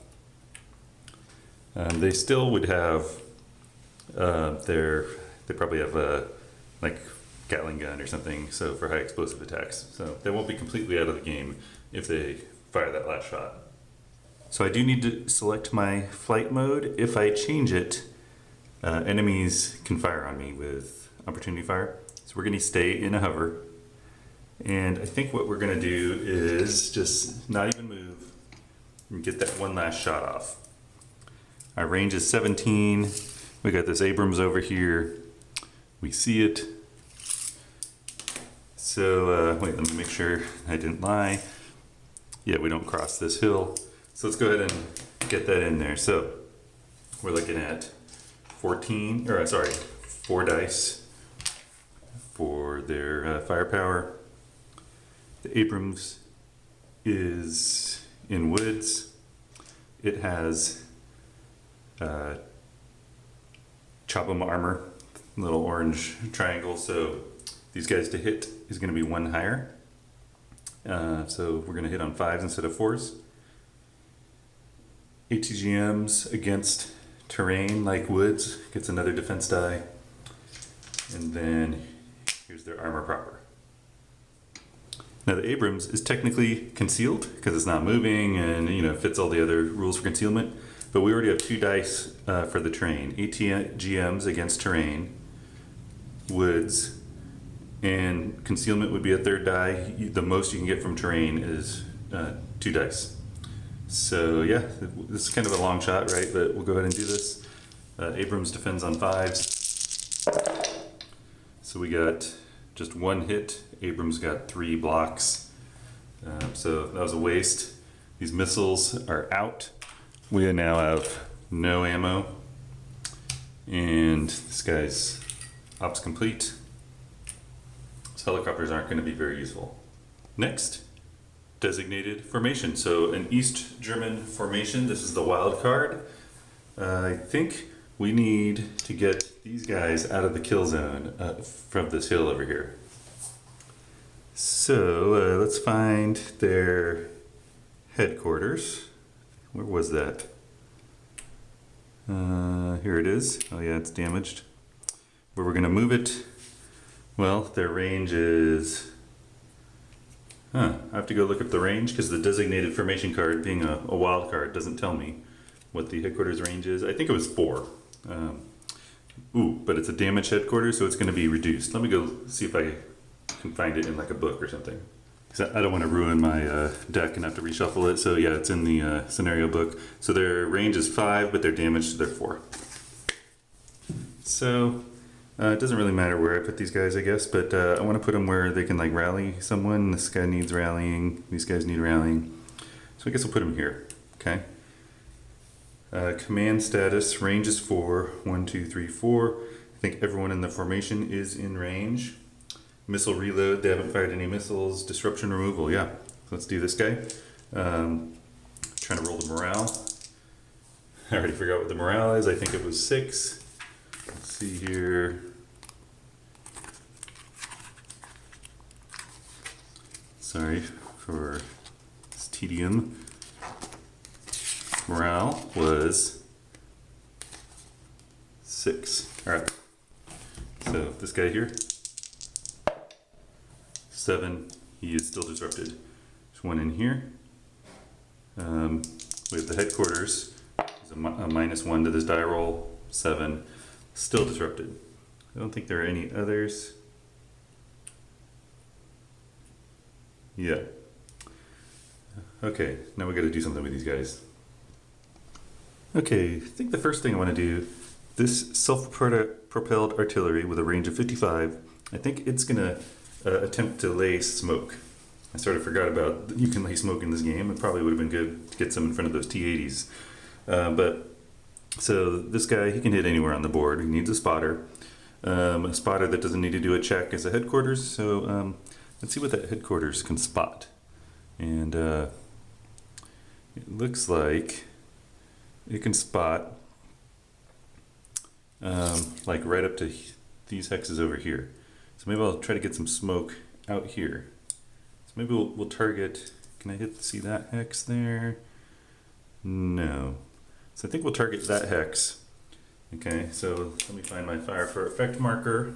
They still would have they probably have a like Gatling gun or something, so for high explosive attacks. So they won't be completely out of the game if they fire that last shot. So I do need to select my flight mode. If I change it, enemies can fire on me with opportunity fire. So we're going to stay in a hover. And I think what we're going to do is just not even move and get that one last shot off. Our range is 17. We got this Abrams over here. We see it. So wait, let me make sure I didn't lie. Yeah, we don't cross this hill. So let's go ahead and get that in there. So we're looking at 4 dice for their firepower. The Abrams is in woods. It has chop-em armor, little orange triangle. So these guys to hit is going to be 1 higher. So we're going to hit on 5s instead of 4s. ATGMs against terrain like woods gets another defense die. And then here's their armor proper. Now the Abrams is technically concealed because it's not moving and fits all the other rules for concealment. But we already have 2 dice for the terrain. ATGMs against terrain, woods, and concealment would be a 3rd die. The most you can get from terrain is 2 dice. So yeah, this is kind of a long shot, right? But we'll go ahead and do this. Abrams defends on 5s. So we got just 1 hit. Abrams got 3 blocks. So that was a waste. These missiles are out. We now have no ammo. And this guy's ops complete. So helicopters aren't going to be very useful. Next, designated formation. So an East German formation. This is the wild card. I think we need to get these guys out of the kill zone from this hill over here. So let's find their headquarters. Where was that? Here it is. Oh yeah, it's damaged. Where we're going to move it? Well, their range is... I have to go look up the range because the designated formation card, being a wild card, doesn't tell me what the headquarters range is. I think it was 4. But it's a damaged headquarters, so it's going to be reduced. Let me go see if I can find it in like a book or something. Because I don't want to ruin my deck and have to reshuffle it. So yeah, it's in the scenario book. So their range is 5, but they're damaged, so they're 4. So... it doesn't really matter where I put these guys, I guess, but I want to put them where they can like rally someone. This guy needs rallying. These guys need rallying. So I guess I'll put them here. Okay. Command status, range is 4. 1, 2, 3, 4. I think everyone in the formation is in range. Missile reload, they haven't fired any missiles. Disruption removal, yeah. Let's do this guy. Trying to roll the morale. I already forgot what the morale is. I think it was 6. Let's see here. Sorry for this tedium. Morale was 6. Alright. So this guy here, 7. He is still disrupted. There's 1 in here. We have the headquarters. There's a -1 to this die roll. 7. Still disrupted. I don't think there are any others. Yeah. Okay, now we got to do something with these guys. Okay, I think the first thing I want to do, this self-propelled artillery with a range of 55, I think it's going to attempt to lay smoke. I sort of forgot about you can lay smoke in this game. It probably would have been good to get some in front of those T-80s. So this guy, he can hit anywhere on the board. He needs a spotter. A spotter that doesn't need to do a check is a headquarters. So let's see what that headquarters can spot. And it looks like it can spot like right up to these hexes over here. So maybe I'll try to get some smoke out here. So maybe we'll target, can I see that hex there? No. So I think we'll target that hex. Okay, so let me find my fire for effect marker.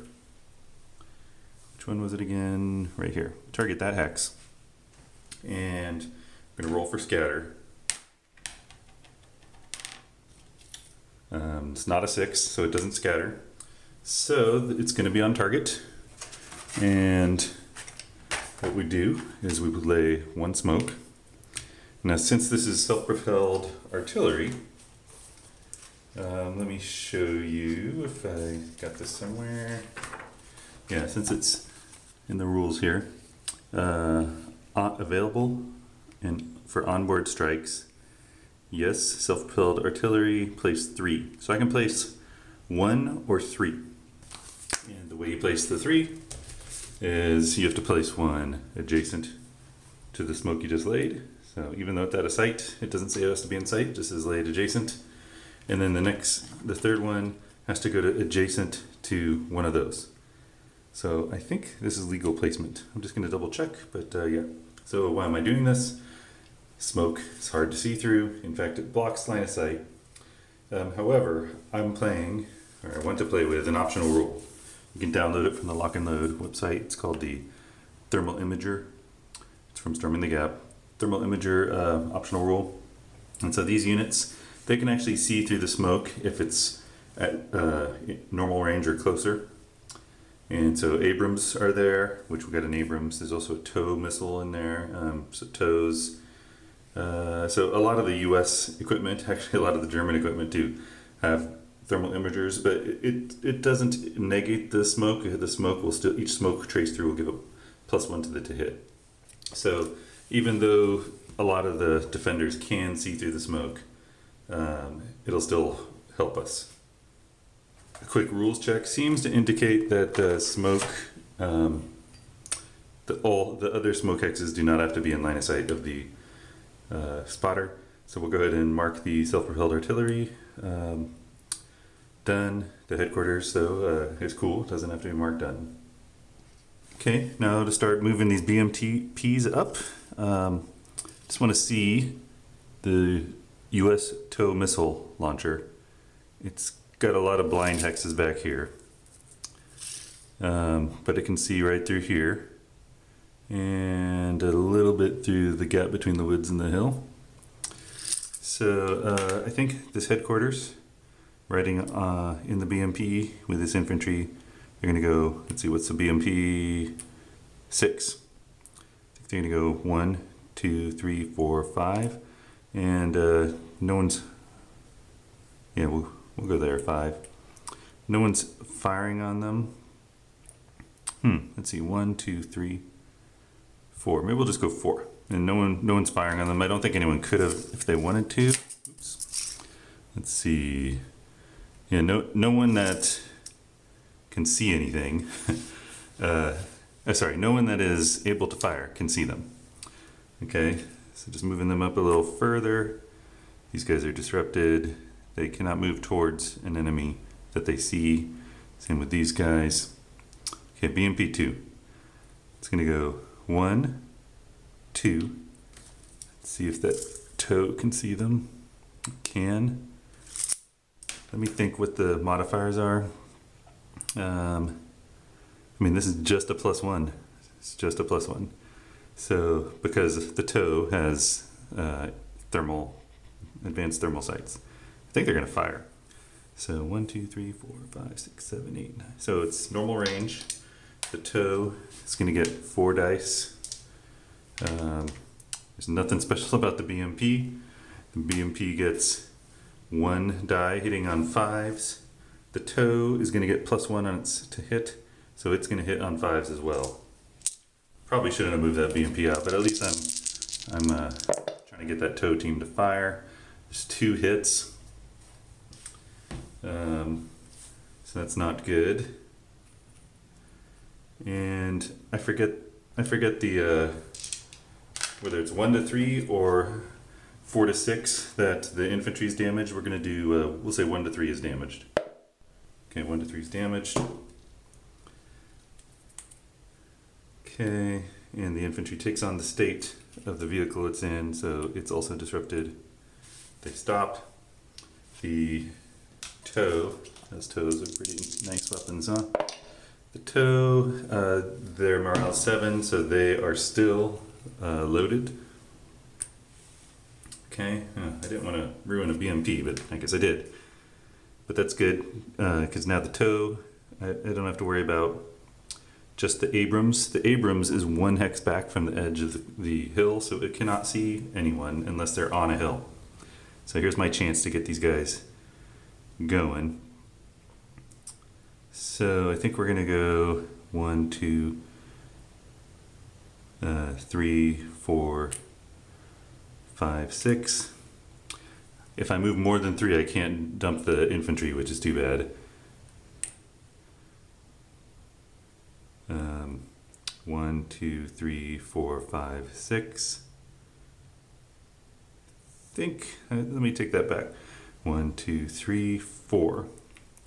Which one was it again? Right here. Target that hex. And I'm going to roll for scatter. It's not a 6, so it doesn't scatter. So it's going to be on target. And what we do is we would lay one smoke. Now, since this is self-propelled artillery, let me show you if I got this somewhere. Yeah, since it's in the rules here, available and for onboard strikes. Yes, self-propelled artillery, place 3. So I can place 1 or 3. And the way you place the 3 is you have to place 1 adjacent to the smoke you just laid. So even though it's out of sight, it doesn't say it has to be in sight, it just says laid adjacent. And then the third one has to go to adjacent to one of those. So I think this is legal placement. I'm just going to double check, but yeah. So why am I doing this? Smoke is hard to see through. In fact, it blocks line of sight. However, I'm playing, or I want to play with an optional rule. You can download it from the Lock and Load website. It's called the Thermal Imager. It's from Storming the Gap. Thermal Imager optional rule. And so these units, they can actually see through the smoke if it's at normal range or closer. And so Abrams are there, which we got an Abrams. There's also a TOW missile in there, so TOWs. So a lot of the U.S. equipment, actually a lot of the German equipment too, have thermal imagers, but it doesn't negate the smoke. The smoke will still, each smoke trace through will give a +1 to the to hit. So even though a lot of the defenders can see through the smoke, it'll still help us. A quick rules check seems to indicate that smoke, all the other smoke hexes do not have to be in line of sight of the spotter. So we'll go ahead and mark the self-propelled artillery. Done. The headquarters though is cool, doesn't have to be marked done. Okay, now to start moving these BMPs up, just want to see the US TOW missile launcher. It's got a lot of blind hexes back here, but it can see right through here and a little bit through the gap between the woods and the hill. So I think this headquarters, riding in the BMP with this infantry, they're going to go, let's see, what's the BMP 6? I think they're going to go 1, 2, 3, 4, 5, and no one's, yeah, we'll go there, 5. No one's firing on them. Let's see, 1, 2, 3, 4. Maybe we'll just go 4. And no one's firing on them. I don't think anyone could have if they wanted to. Oops. Let's see. Yeah, no one that can see anything. Sorry, no one that is able to fire can see them. Okay, so just moving them up a little further. These guys are disrupted. They cannot move towards an enemy that they see. Same with these guys. Okay, BMP 2. It's gonna go 1, 2. Let's see if that TOW can see them. It can. Let me think what the modifiers are. I mean, this is just a +1. It's just a +1. So, because the TOW has advanced thermal sights, I think they're going to fire. So 1, 2, 3, 4, 5, 6, 7, 8, 9. So it's normal range. The TOW is going to get 4 dice. There's nothing special about the BMP. The BMP gets 1 die hitting on 5s. The TOW is going to get +1 on its to hit, so it's going to hit on 5s as well. Probably shouldn't have moved that BMP out, but at least I'm trying to get that TOW team to fire. There's 2 hits, so that's not good. And I forget the whether it's 1 to 3 or 4 to 6 that the infantry is damaged. We're going to do, we'll say 1 to 3 is damaged. Okay, 1 to 3 is damaged. Okay, and the infantry takes on the state of the vehicle it's in, so it's also disrupted. They stop. The TOW, those TOWs are pretty nice weapons, huh? The TOW, they're morale 7, so they are still loaded. Okay, I didn't want to ruin a BMP, but I guess I did. but that's good because now the tow, I don't have to worry about just the Abrams. The Abrams is 1 hex back from the edge of the hill, so it cannot see anyone unless they're on a hill. So here's my chance to get these guys going. So I think we're gonna go 1, 2, 3, 4, 5, 6. If I move more than 3, I can't dump the infantry, which is too bad. 1, 2, 3, 4, 5, 6. Let me take that back. 1, 2, 3, 4.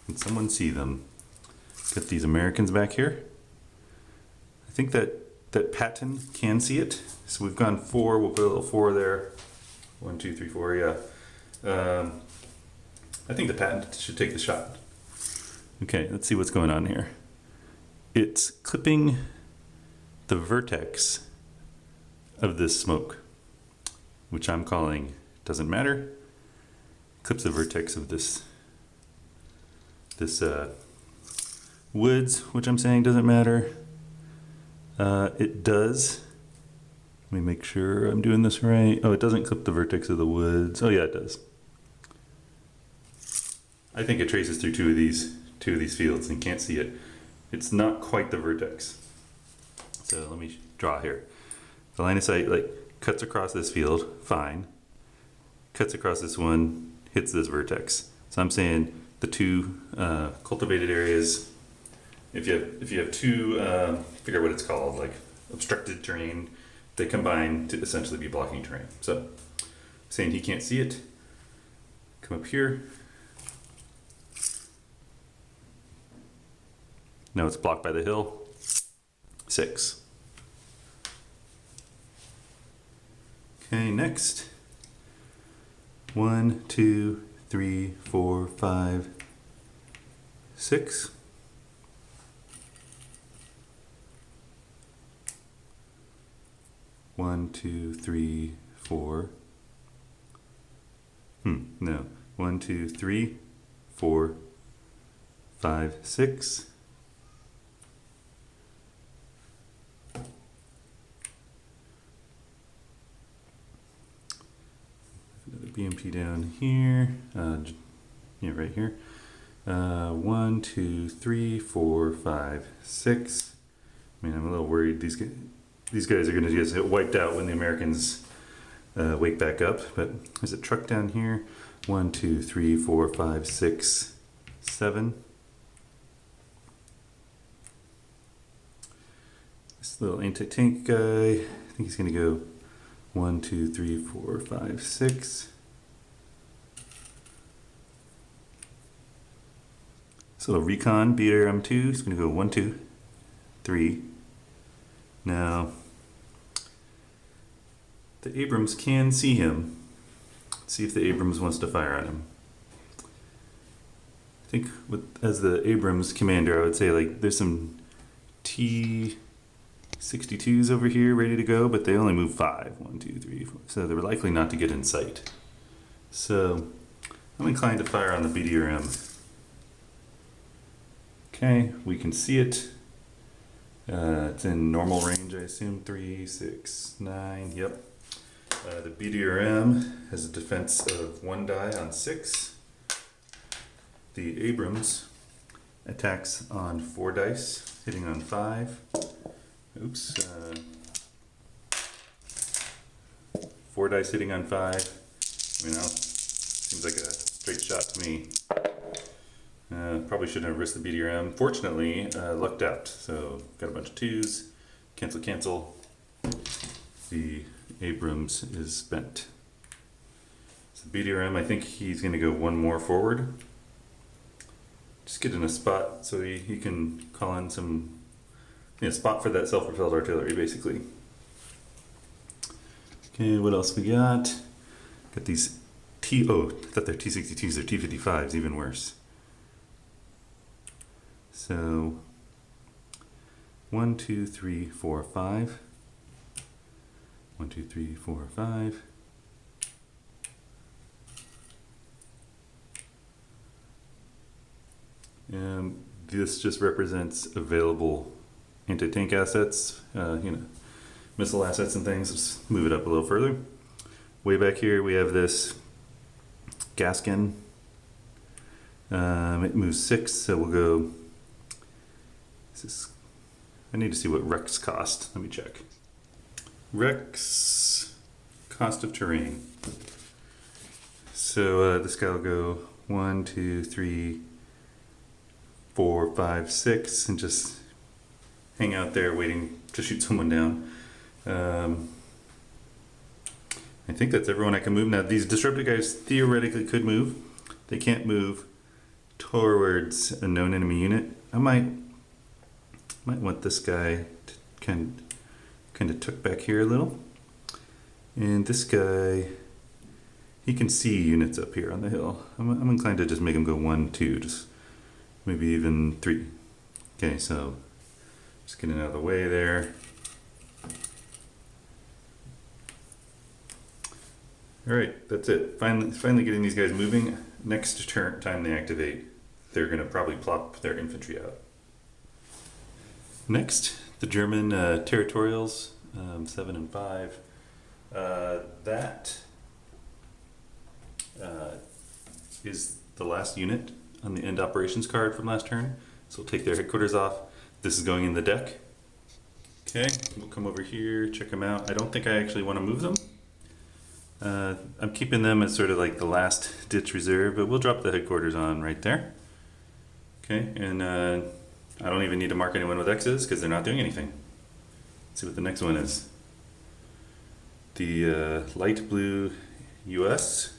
Can someone see them? Get these Americans back here. I think that Patton can see it. So we've gone 4. We'll put a little 4 there. 1, 2, 3, 4. Yeah. I think the Patent should take the shot. Okay, let's see what's going on here. It's clipping the vertex of this smoke, which I'm calling doesn't matter. Clips the vertex of this woods, which I'm saying doesn't matter. It does. Let me make sure I'm doing this right. Oh, it doesn't clip the vertex of the woods. Oh yeah, it does. I think it traces through two of these fields and can't see it. It's not quite the vertex. So let me draw here. The line of sight like cuts across this field, fine. Cuts across this one, hits this vertex. So I'm saying the two cultivated areas. If you have two, figure out what it's called, like obstructed terrain, they combine to essentially be blocking terrain. So saying he can't see it. Come up here. Now it's blocked by the hill. 6. Okay, next. 1, 2, 3, 4, 5, 6. One, two, three, 4. No. 1, 2, 3, 4, 5, 6. Another BMP down here. Yeah, right here. 1, 2, 3, 4, 5, 6. I mean, I'm a little worried these guys are going to get wiped out when the Americans wake back up. But there's a truck down here. 1, 2, 3, 4, 5, 6, 7. This little anti-tank guy, I think he's going to go 1, 2, 3, 4, 5, 6. This little recon BRM2 is going to go 1, 2, 3. Now, the Abrams can see him. Let's see if the Abrams wants to fire on him. I think as the Abrams commander, I would say like there's some T-62s over here ready to go, but they only move 5. 1, 2, 3, 4. So they're likely not to get in sight. So I'm inclined to fire on the BDRM. Okay, we can see it. It's in normal range, I assume. 3, 6, 9. Yep. The BDRM has a defense of 1 die on 6. The Abrams attacks on 4 dice, hitting on 5. Oops. 4 dice hitting on 5. I mean, seems like a straight shot to me. Probably shouldn't have risked the BDRM. Fortunately, lucked out. So got a bunch of 2s. Cancel, cancel. The Abrams is spent. So BDRM, I think he's going to go 1 more forward. Just get in a spot so he can call in some spot for that self-propelled artillery, basically. Okay, what else we got? Got these I thought they're T-62s, they're T-55s, even worse. So 1, 2, 3, 4, 5. 1, 2, 3, 4, 5. This just represents available anti-tank assets, missile assets and things. Let's move it up a little further. Way back here we have this Gaskin. It moves 6, so we'll go. I need to see what Rex cost. Let me check. Rex cost of terrain. So this guy will go 1, 2, 3, 4, 5, 6, and just hang out there waiting to shoot someone down. I think that's everyone I can move. Now these disrupted guys theoretically could move. They can't move towards a known enemy unit. I might want this guy to kind of tuck back here a little. And this guy, he can see units up here on the hill. I'm inclined to just make him go 1, 2, just maybe even 3. Okay, so just getting out of the way there. All right, that's it. Finally getting these guys moving. Next turn time they activate, they're gonna probably plop their infantry out. Next, the German territorials, 7 and 5. That is the last unit on the end operations card from last turn. So we'll take their headquarters off. This is going in the deck. Okay, we'll come over here, check them out. I don't think I actually want to move them. I'm keeping them as sort of like the last ditch reserve, but we'll drop the headquarters on right there. Okay, and I don't even need to mark anyone with X's because they're not doing anything. Let's see what the next one is. The light blue US.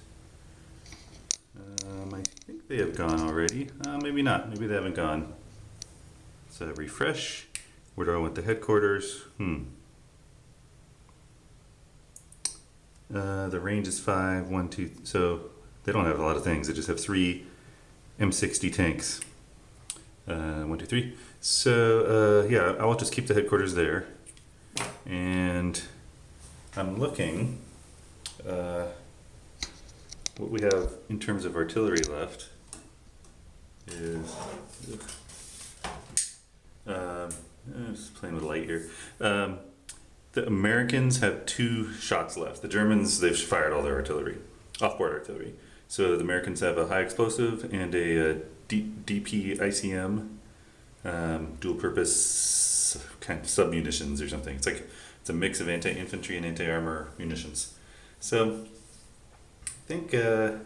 I think they have gone already. Maybe not. Maybe they haven't gone. So refresh. Where do I want the headquarters? The range is 5, 1, 2. So they don't have a lot of things. They just have 3 M60 tanks. 1, 2, 3. So yeah, I'll just keep the headquarters there. And I'm looking what we have in terms of artillery left is just playing with light here. The Americans have 2 shots left. The Germans, they've fired all their artillery, off-board artillery. So the Americans have a high explosive and a DP ICM, dual purpose kind of sub-munitions or something. It's a mix of anti-infantry and anti-armor munitions. So I think we're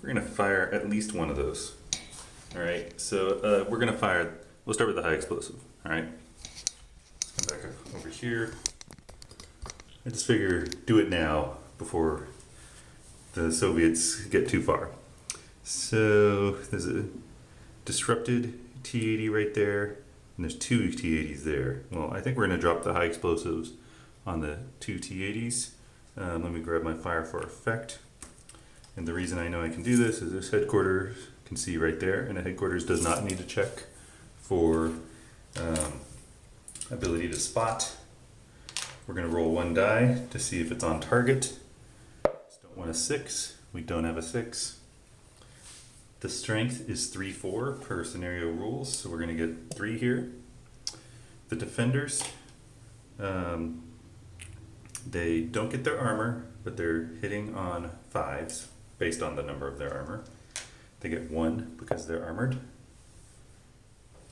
gonna fire at least one of those. All right, so we're gonna fire, we'll start with the high explosive, all right? Let's come back over here. I just figure do it now before the Soviets get too far. So there's a disrupted T-80 right there, and there's 2 T-80s there. Well, I think we're gonna drop the high explosives on the 2 T-80s. Let me grab my fire for effect. And the reason I know I can do this is this headquarters can see right there, and the headquarters does not need to check for ability to spot. We're gonna roll 1 die to see if it's on target. Just don't want a 6. We don't have a 6. The strength is 3/4 per scenario rules, so we're gonna get 3 here. The defenders, they don't get their armor, but they're hitting on 5s based on the number of their armor. They get 1 because they're armored.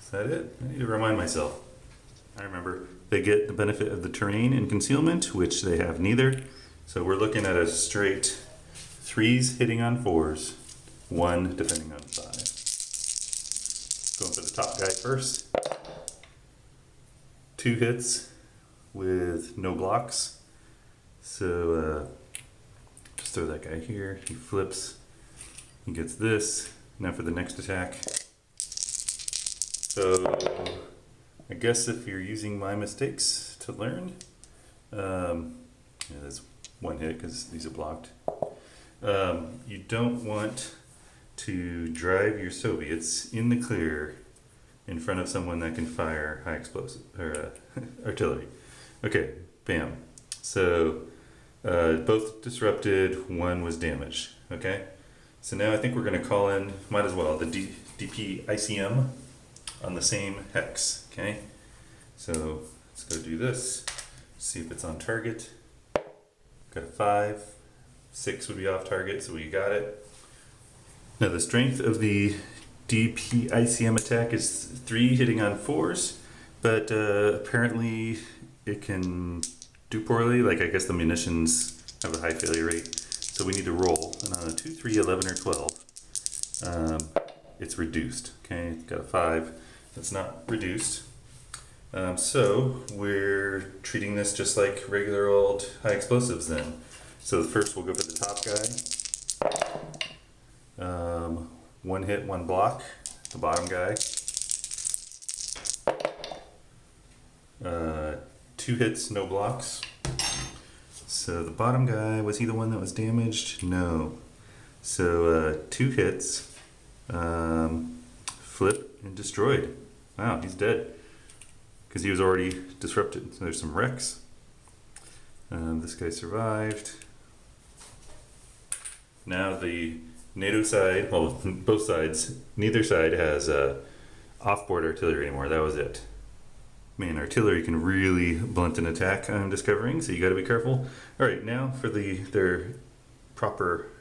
Is that it? I need to remind myself. I remember they get the benefit of the terrain and concealment, which they have neither. So we're looking at a straight 3s hitting on 4s, 1 defending on 5. Going for the top guy first. 2 hits with no blocks. So just throw that guy here. He flips. He gets this. Now for the next attack. So I guess if you're using my mistakes to learn, yeah, that's 1 hit because these are blocked. You don't want to drive your Soviets in the clear in front of someone that can fire high explosive or artillery. Okay, bam. So both disrupted, 1 was damaged. Okay, So now I think we're going to call in, might as well, the DP ICM on the same hex, okay? So let's go do this, see if it's on target. Got a 5, 6 would be off target, so we got it. Now the strength of the DP ICM attack is 3 hitting on 4s, but apparently it can do poorly. Like, I guess the munitions have a high failure rate, so we need to roll. And on a 2, 3, 11, or 12, it's reduced. Okay, got a 5 that's not reduced. So we're treating this just like regular old high explosives then. So first we'll go for the top guy. 1 hit, 1 block. The bottom guy. 2 hits, no blocks. So the bottom guy, was he the one that was damaged? No. So 2 hits, flip and destroyed. Wow, he's dead. Because he was already disrupted. So there's some wrecks. This guy survived. Now the NATO side, well, both sides, neither side has off-board artillery anymore. That was it. Man, artillery can really blunt an attack, I'm discovering, so you got to be careful. All right, now for their proper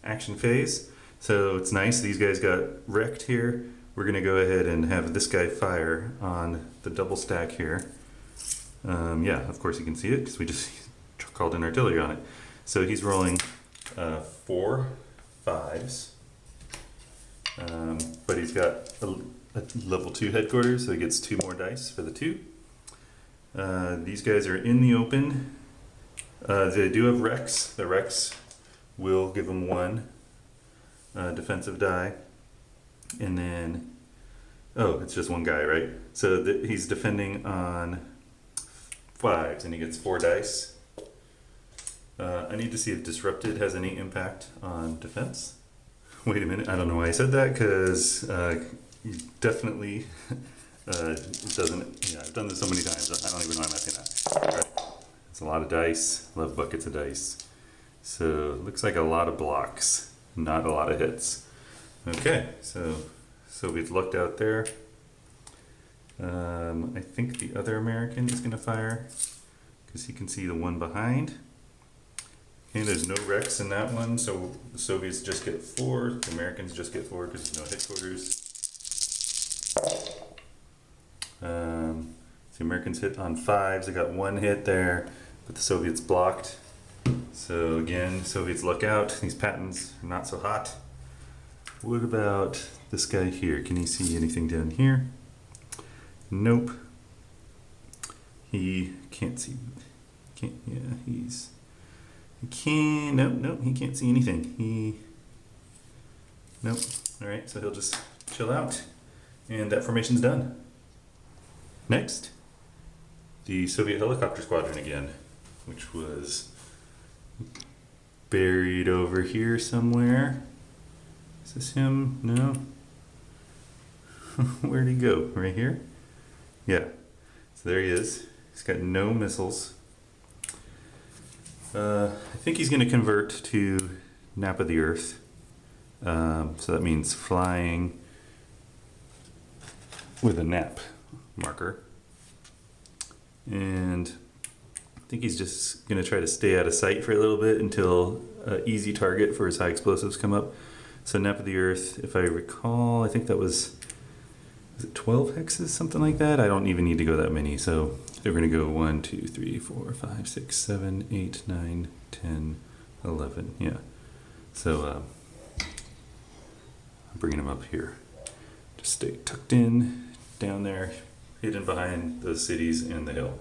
action phase. So it's nice, these guys got wrecked here. We're going to go ahead and have this guy fire on the double stack here. Yeah, of course you can see it because we just called in artillery on it. So he's rolling 4 5s, but he's got a level 2 headquarters, so he gets 2 more dice for the 2. These guys are in the open. They do have wrecks. The wrecks will give them 1 defensive die. And then, oh, it's just 1 guy, right? So he's defending on 5s and he gets 4 dice. I need to see if disrupted has any impact on defense. Wait a minute, I don't know why I said that, because definitely it doesn't. Yeah, I've done this so many times, I don't even know why I'm asking that. All right. It's a lot of dice, love buckets of dice. So it looks like a lot of blocks, not a lot of hits. Okay, so we've looked out there. I think the other American is going to fire because he can see the one behind. Okay, there's no wrecks in that one, so the Soviets just get 4, the Americans just get 4 because there's no headquarters. The Americans hit on 5s, they got 1 hit there, but the Soviets blocked. So again, Soviets look out, these patents are not so hot. What about this guy here? Can he see anything down here? Nope. He can't see. He can't. Nope. He can't see anything. Nope. All right. So he'll just chill out, and that formation's done. Next, the Soviet helicopter squadron again, which was buried over here somewhere. Is this him? No. Where'd he go? Right here? Yeah. So there he is. He's got no missiles. I think he's going to convert to nap of the earth. So that means flying with a nap marker. And I think he's just going to try to stay out of sight for a little bit until an easy target for his high explosives come up. So nap of the earth, if I recall, I think that was it 12 hexes, something like that? I don't even need to go that many. So they're going to go 1, 2, 3, 4, 5, 6, 7, 8, 9, 10, 11. Yeah. So I'm bringing them up here. Just stay tucked in, down there, hidden behind those cities and the hill.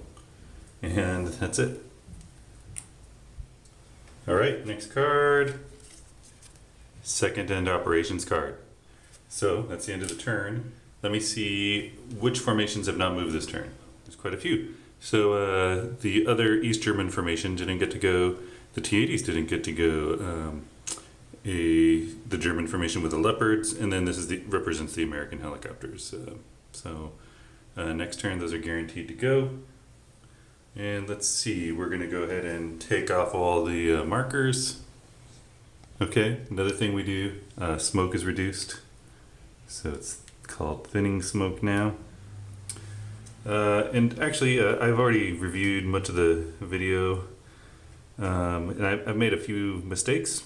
And that's it. All right, next card. Second end operations card. So that's the end of the turn. Let me see which formations have not moved this turn. There's quite a few. So the other East German formation didn't get to go. The T-80s didn't get to go. The German formation with the Leopards, and then this is represents the American helicopters. Next turn, those are guaranteed to go. And let's see, we're going to go ahead and take off all the markers. Okay, another thing we do, smoke is reduced. So it's called thinning smoke now. And actually, I've already reviewed much of the video, and I've made a few mistakes.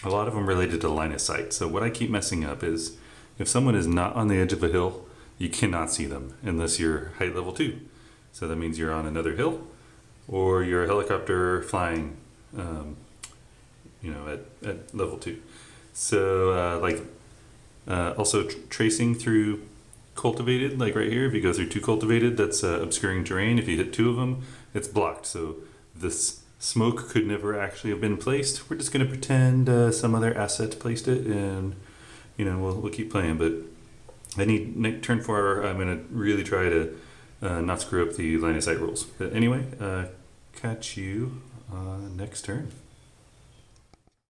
A lot of them related to line of sight. So what I keep messing up is if someone is not on the edge of a hill, you cannot see them unless you're height level 2. So that means you're on another hill or you're a helicopter flying, at level 2. So also tracing through cultivated, like right here, if you go through 2 cultivated, that's obscuring terrain. If you hit 2 of them, it's blocked. So this smoke could never actually have been placed. We're just going to pretend some other asset placed it, and we'll keep playing. But I need turn 4. I'm going to really try to not screw up the line of sight rules. But anyway, catch you next turn.